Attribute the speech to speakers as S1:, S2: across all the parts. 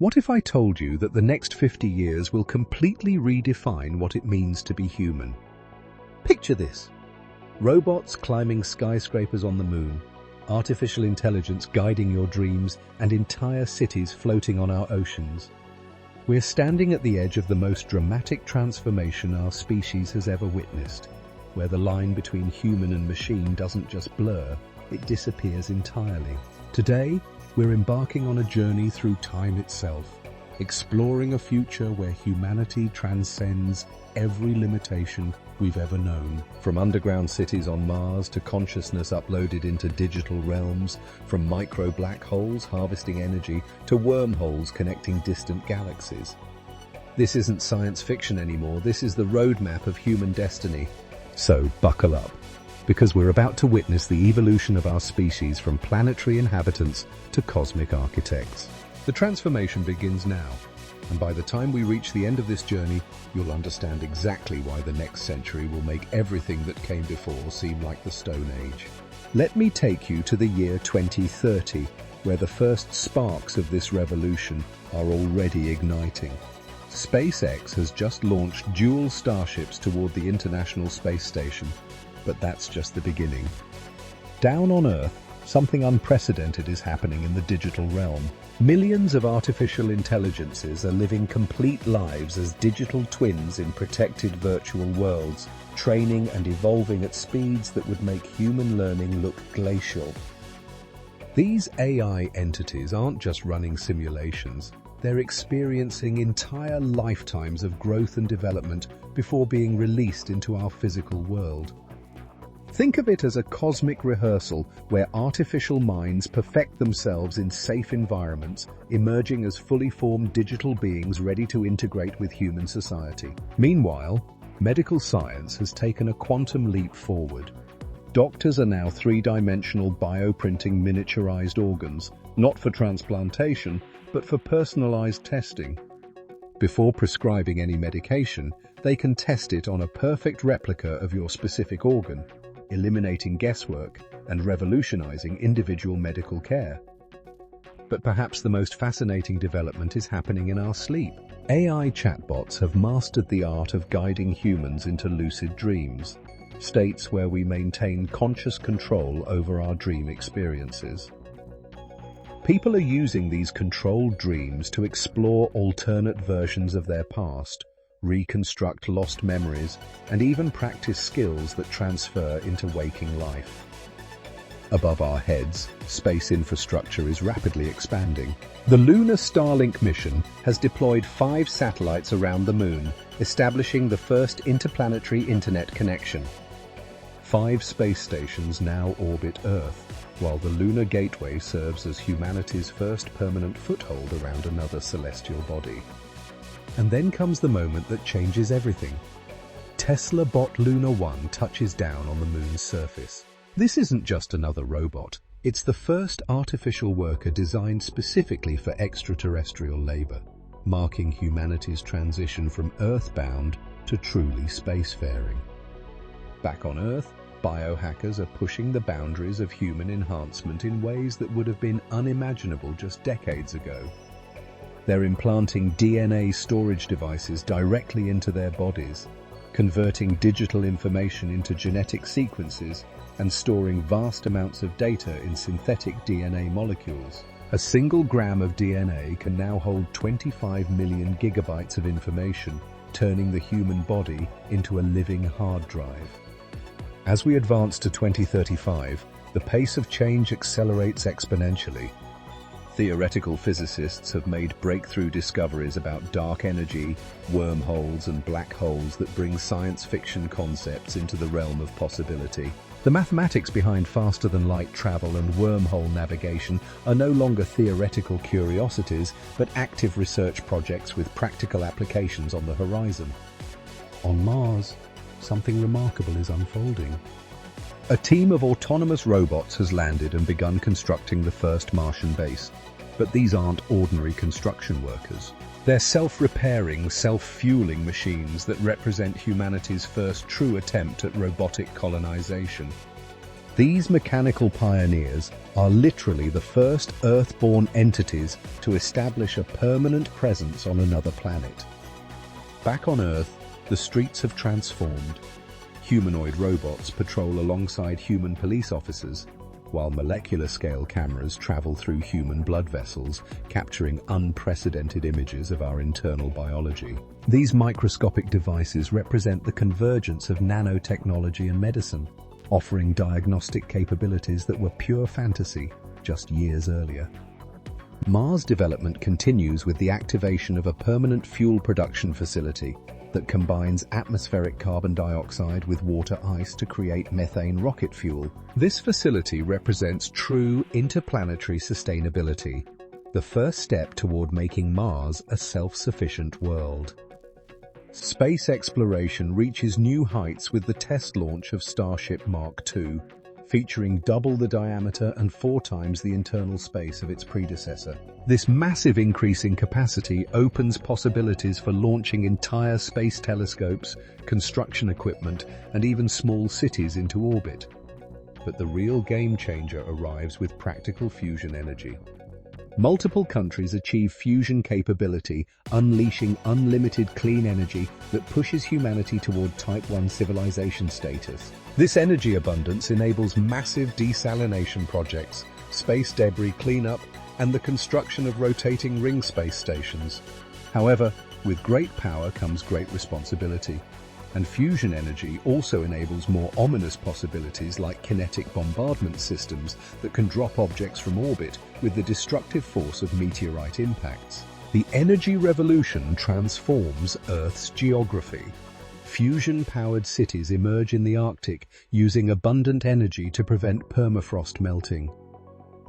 S1: What if I told you that the next 50 years will completely redefine what it means to be human? Picture this. Robots climbing skyscrapers on the moon, artificial intelligence guiding your dreams, and entire cities floating on our oceans. We're standing at the edge of the most dramatic transformation our species has ever witnessed, where the line between human and machine doesn't just blur, it disappears entirely. Today, we're embarking on a journey through time itself, exploring a future where humanity transcends every limitation we've ever known. From underground cities on Mars to consciousness uploaded into digital realms, from micro black holes harvesting energy to wormholes connecting distant galaxies. This isn't science fiction anymore, this is the roadmap of human destiny. So buckle up, because we're about to witness the evolution of our species from planetary inhabitants to cosmic architects. The transformation begins now, and by the time we reach the end of this journey, you'll understand exactly why the next century will make everything that came before seem like the Stone Age. Let me take you to the year 2030, where the first sparks of this revolution are already igniting. SpaceX has just launched dual Starships toward the International Space Station, but that's just the beginning. Down on Earth, something unprecedented is happening in the digital realm. Millions of artificial intelligences are living complete lives as digital twins in protected virtual worlds, training and evolving at speeds that would make human learning look glacial. These AI entities aren't just running simulations, they're experiencing entire lifetimes of growth and development before being released into our physical world. Think of it as a cosmic rehearsal where artificial minds perfect themselves in safe environments, emerging as fully formed digital beings ready to integrate with human society. Meanwhile, medical science has taken a quantum leap forward. Doctors are now three-dimensional bioprinting miniaturized organs, not for transplantation, but for personalized testing. Before prescribing any medication, they can test it on a perfect replica of your specific organ, eliminating guesswork and revolutionizing individual medical care. But perhaps the most fascinating development is happening in our sleep. AI chatbots have mastered the art of guiding humans into lucid dreams, states where we maintain conscious control over our dream experiences. People are using these controlled dreams to explore alternate versions of their past, reconstruct lost memories, and even practice skills that transfer into waking life. Above our heads, space infrastructure is rapidly expanding. The lunar Starlink mission has deployed 5 satellites around the moon, establishing the first interplanetary internet connection. 5 space stations now orbit Earth, while the Lunar Gateway serves as humanity's first permanent foothold around another celestial body. And then comes the moment that changes everything. Tesla bot Lunar 1 touches down on the moon's surface. This isn't just another robot. It's the first artificial worker designed specifically for extraterrestrial labor, marking humanity's transition from Earthbound to truly spacefaring. Back on Earth, biohackers are pushing the boundaries of human enhancement in ways that would have been unimaginable just decades ago. They're implanting DNA storage devices directly into their bodies, converting digital information into genetic sequences, and storing vast amounts of data in synthetic DNA molecules. A single gram of DNA can now hold 25 million gigabytes of information, turning the human body into a living hard drive. As we advance to 2035, the pace of change accelerates exponentially. Theoretical physicists have made breakthrough discoveries about dark energy, wormholes, and black holes that bring science fiction concepts into the realm of possibility. The mathematics behind faster-than-light travel and wormhole navigation are no longer theoretical curiosities, but active research projects with practical applications on the horizon. On Mars, something remarkable is unfolding. A team of autonomous robots has landed and begun constructing the first Martian base. But these aren't ordinary construction workers. They're self-repairing, self-fueling machines that represent humanity's first true attempt at robotic colonization. These mechanical pioneers are literally the first Earth-born entities to establish a permanent presence on another planet. Back on Earth, the streets have transformed. Humanoid robots patrol alongside human police officers, while molecular-scale cameras travel through human blood vessels, capturing unprecedented images of our internal biology. These microscopic devices represent the convergence of nanotechnology and medicine, offering diagnostic capabilities that were pure fantasy just years earlier. Mars development continues with the activation of a permanent fuel production facility that combines atmospheric carbon dioxide with water ice to create methane rocket fuel. This facility represents true interplanetary sustainability, the first step toward making Mars a self-sufficient world. Space exploration reaches new heights with the test launch of Starship Mark II, featuring double the diameter and 4 times the internal space of its predecessor. This massive increase in capacity opens possibilities for launching entire space telescopes, construction equipment, and even small cities into orbit. But the real game changer arrives with practical fusion energy. Multiple countries achieve fusion capability, unleashing unlimited clean energy that pushes humanity toward Type 1 civilization status. This energy abundance enables massive desalination projects, space debris cleanup, and the construction of rotating ring space stations. However, with great power comes great responsibility. And fusion energy also enables more ominous possibilities like kinetic bombardment systems that can drop objects from orbit with the destructive force of meteorite impacts. The energy revolution transforms Earth's geography. Fusion-powered cities emerge in the Arctic using abundant energy to prevent permafrost melting.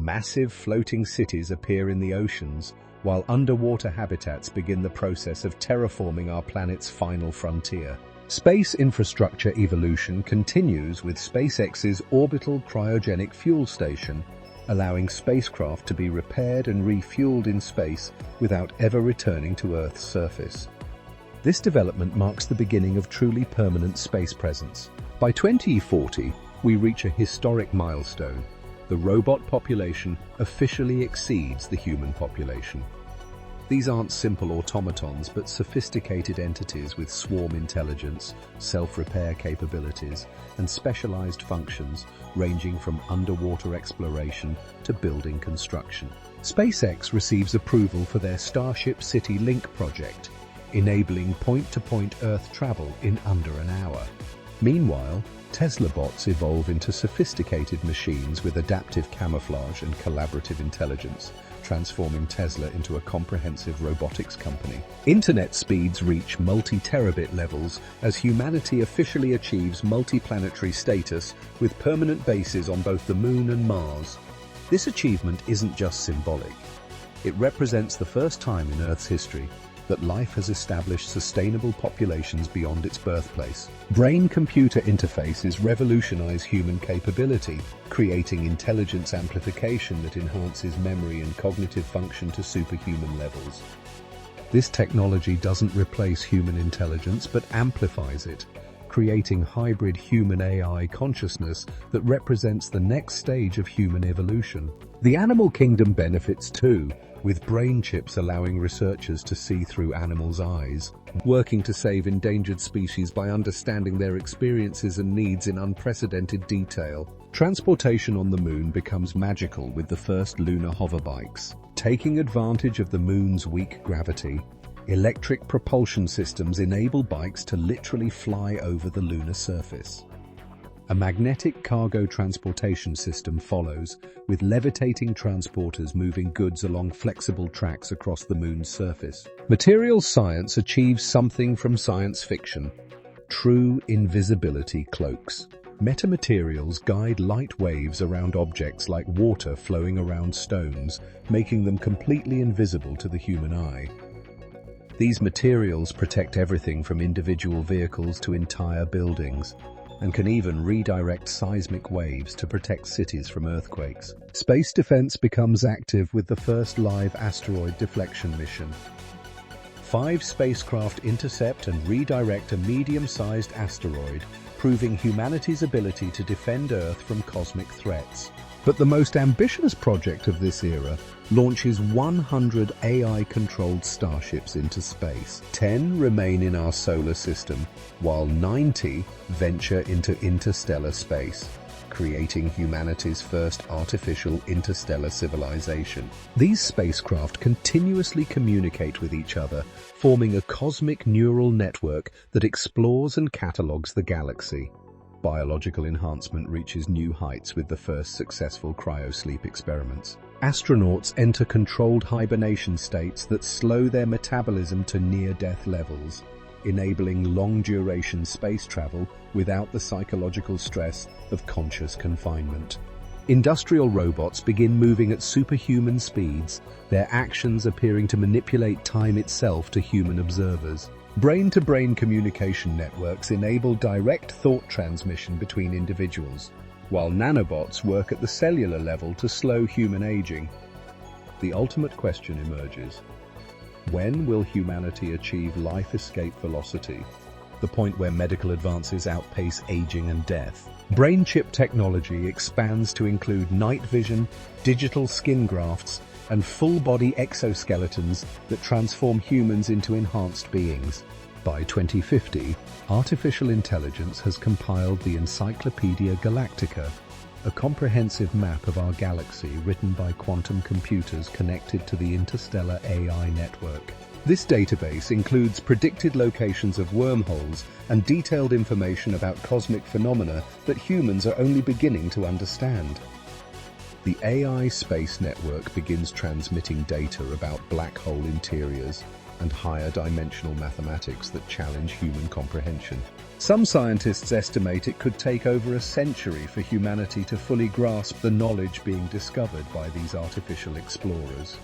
S1: Massive floating cities appear in the oceans, while underwater habitats begin the process of terraforming our planet's final frontier. Space infrastructure evolution continues with SpaceX's orbital cryogenic fuel station, allowing spacecraft to be repaired and refueled in space without ever returning to Earth's surface. This development marks the beginning of truly permanent space presence. By 2040, we reach a historic milestone. The robot population officially exceeds the human population. These aren't simple automatons, but sophisticated entities with swarm intelligence, self-repair capabilities, and specialized functions ranging from underwater exploration to building construction. SpaceX receives approval for their Starship City Link project, enabling point-to-point Earth travel in under an hour. Meanwhile, Tesla bots evolve into sophisticated machines with adaptive camouflage and collaborative intelligence, transforming Tesla into a comprehensive robotics company. Internet speeds reach multi-terabit levels as humanity officially achieves multiplanetary status with permanent bases on both the Moon and Mars. This achievement isn't just symbolic. It represents the first time in Earth's history that life has established sustainable populations beyond its birthplace. Brain-computer interfaces revolutionize human capability, creating intelligence amplification that enhances memory and cognitive function to superhuman levels. This technology doesn't replace human intelligence but amplifies it, creating hybrid human-AI consciousness that represents the next stage of human evolution. The animal kingdom benefits too, with brain chips allowing researchers to see through animals' eyes, working to save endangered species by understanding their experiences and needs in unprecedented detail. Transportation on the Moon becomes magical with the first lunar hoverbikes. Taking advantage of the Moon's weak gravity, electric propulsion systems enable bikes to literally fly over the lunar surface. A magnetic cargo transportation system follows, with levitating transporters moving goods along flexible tracks across the Moon's surface. Materials science achieves something from science fiction: true invisibility cloaks. Metamaterials guide light waves around objects like water flowing around stones, making them completely invisible to the human eye. These materials protect everything from individual vehicles to entire buildings, and can even redirect seismic waves to protect cities from earthquakes. Space defense becomes active with the first live asteroid deflection mission. 5 spacecraft intercept and redirect a medium-sized asteroid, proving humanity's ability to defend Earth from cosmic threats. But the most ambitious project of this era launches 100 AI-controlled starships into space. 10 remain in our solar system, while 90 venture into interstellar space, creating humanity's first artificial interstellar civilization. These spacecraft continuously communicate with each other, forming a cosmic neural network that explores and catalogues the galaxy. Biological enhancement reaches new heights with the first successful cryosleep experiments. Astronauts enter controlled hibernation states that slow their metabolism to near-death levels, enabling long-duration space travel without the psychological stress of conscious confinement. Industrial robots begin moving at superhuman speeds, their actions appearing to manipulate time itself to human observers. Brain-to-brain communication networks enable direct thought transmission between individuals, while nanobots work at the cellular level to slow human aging. The ultimate question emerges: when will humanity achieve life escape velocity, the point where medical advances outpace aging and death? Brain chip technology expands to include night vision, digital skin grafts, and full-body exoskeletons that transform humans into enhanced beings. By 2050, artificial intelligence has compiled the Encyclopedia Galactica, a comprehensive map of our galaxy written by quantum computers connected to the interstellar AI network. This database includes predicted locations of wormholes and detailed information about cosmic phenomena that humans are only beginning to understand. The AI space network begins transmitting data about black hole interiors and higher dimensional mathematics that challenge human comprehension. Some scientists estimate it could take over a century for humanity to fully grasp the knowledge being discovered by these artificial explorers.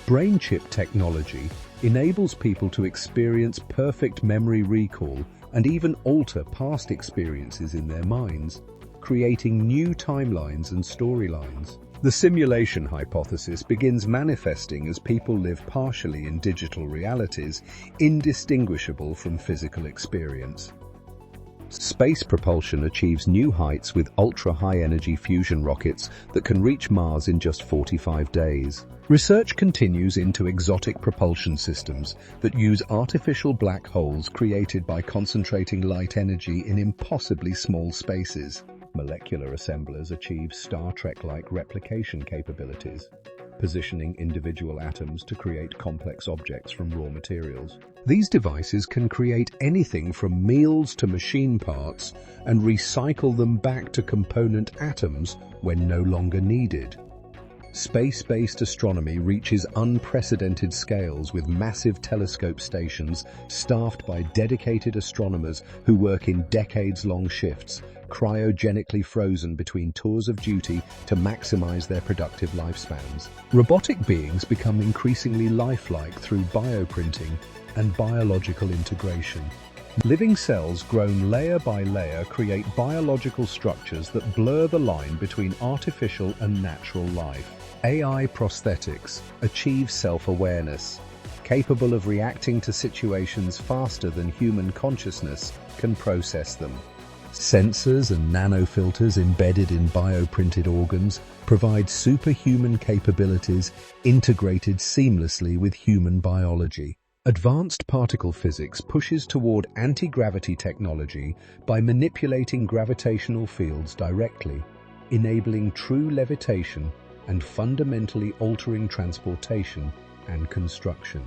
S1: Brain chip technology enables people to experience perfect memory recall and even alter past experiences in their minds, creating new timelines and storylines. The simulation hypothesis begins manifesting as people live partially in digital realities, indistinguishable from physical experience. Space propulsion achieves new heights with ultra-high-energy fusion rockets that can reach Mars in just 45 days. Research continues into exotic propulsion systems that use artificial black holes created by concentrating light energy in impossibly small spaces. Molecular assemblers achieve Star Trek-like replication capabilities, positioning individual atoms to create complex objects from raw materials. These devices can create anything from meals to machine parts and recycle them back to component atoms when no longer needed. Space-based astronomy reaches unprecedented scales with massive telescope stations staffed by dedicated astronomers who work in decades-long shifts, cryogenically frozen between tours of duty to maximize their productive lifespans. Robotic beings become increasingly lifelike through bioprinting and biological integration. Living cells grown layer by layer create biological structures that blur the line between artificial and natural life. AI prosthetics achieve self-awareness, capable of reacting to situations faster than human consciousness can process them. Sensors and nanofilters embedded in bioprinted organs provide superhuman capabilities integrated seamlessly with human biology. Advanced particle physics pushes toward anti-gravity technology by manipulating gravitational fields directly, enabling true levitation and fundamentally altering transportation and construction.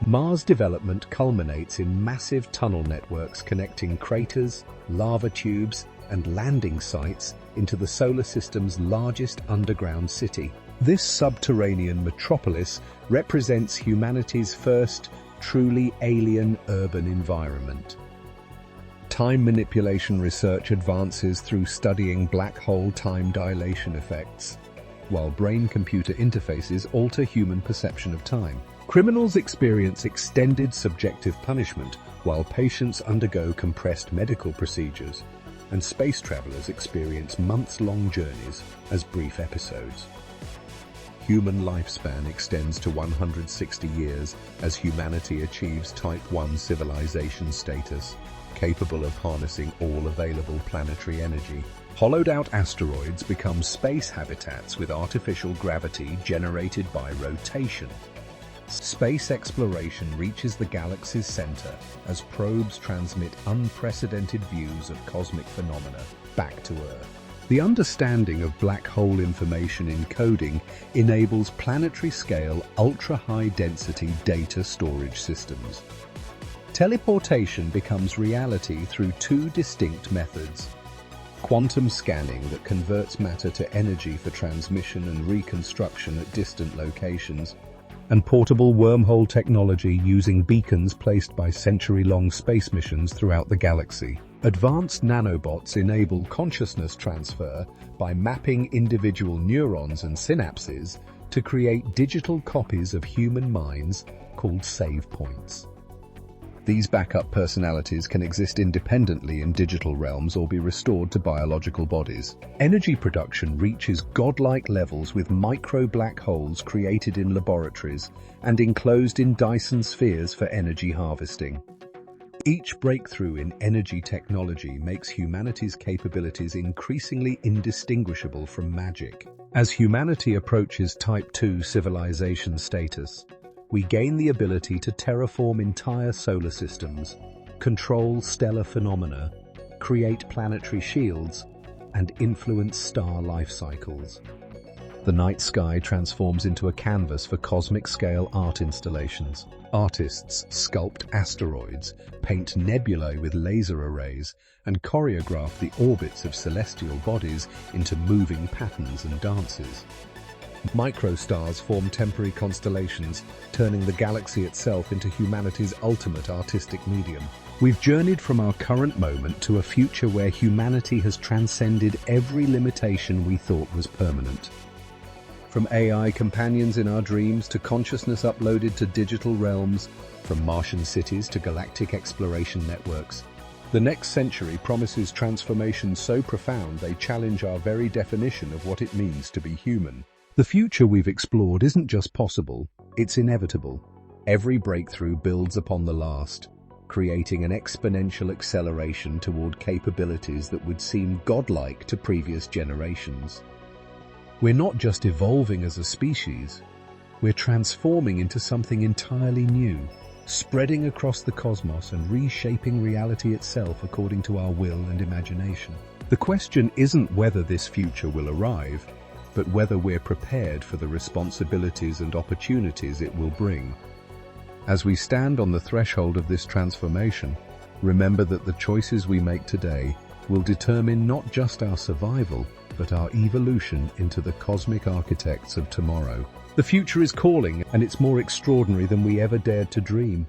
S1: Mars development culminates in massive tunnel networks connecting craters, lava tubes, and landing sites into the solar system's largest underground city. This subterranean metropolis represents humanity's first truly alien urban environment. Time manipulation research advances through studying black hole time dilation effects, while brain-computer interfaces alter human perception of time. Criminals experience extended subjective punishment, while patients undergo compressed medical procedures, and space travelers experience months-long journeys as brief episodes. Human lifespan extends to 160 years as humanity achieves Type 1 civilization status, capable of harnessing all available planetary energy. Hollowed-out asteroids become space habitats with artificial gravity generated by rotation. Space exploration reaches the galaxy's center as probes transmit unprecedented views of cosmic phenomena back to Earth. The understanding of black hole information encoding enables planetary-scale, ultra-high-density data storage systems. Teleportation becomes reality through two distinct methods: quantum scanning that converts matter to energy for transmission and reconstruction at distant locations, and portable wormhole technology using beacons placed by century-long space missions throughout the galaxy. Advanced nanobots enable consciousness transfer by mapping individual neurons and synapses to create digital copies of human minds called save points. These backup personalities can exist independently in digital realms or be restored to biological bodies. Energy production reaches godlike levels with micro-black holes created in laboratories and enclosed in Dyson spheres for energy harvesting. Each breakthrough in energy technology makes humanity's capabilities increasingly indistinguishable from magic. As humanity approaches Type 2 civilization status, we gain the ability to terraform entire solar systems, control stellar phenomena, create planetary shields, and influence star life cycles. The night sky transforms into a canvas for cosmic-scale art installations. Artists sculpt asteroids, paint nebulae with laser arrays, and choreograph the orbits of celestial bodies into moving patterns and dances. Microstars form temporary constellations, turning the galaxy itself into humanity's ultimate artistic medium. We've journeyed from our current moment to a future where humanity has transcended every limitation we thought was permanent. From AI companions in our dreams to consciousness uploaded to digital realms, from Martian cities to galactic exploration networks, the next century promises transformations so profound they challenge our very definition of what it means to be human. The future we've explored isn't just possible, it's inevitable. Every breakthrough builds upon the last, creating an exponential acceleration toward capabilities that would seem godlike to previous generations. We're not just evolving as a species, we're transforming into something entirely new, spreading across the cosmos and reshaping reality itself according to our will and imagination. The question isn't whether this future will arrive, but whether we're prepared for the responsibilities and opportunities it will bring. As we stand on the threshold of this transformation, remember that the choices we make today will determine not just our survival, but our evolution into the cosmic architects of tomorrow. The future is calling, and it's more extraordinary than we ever dared to dream.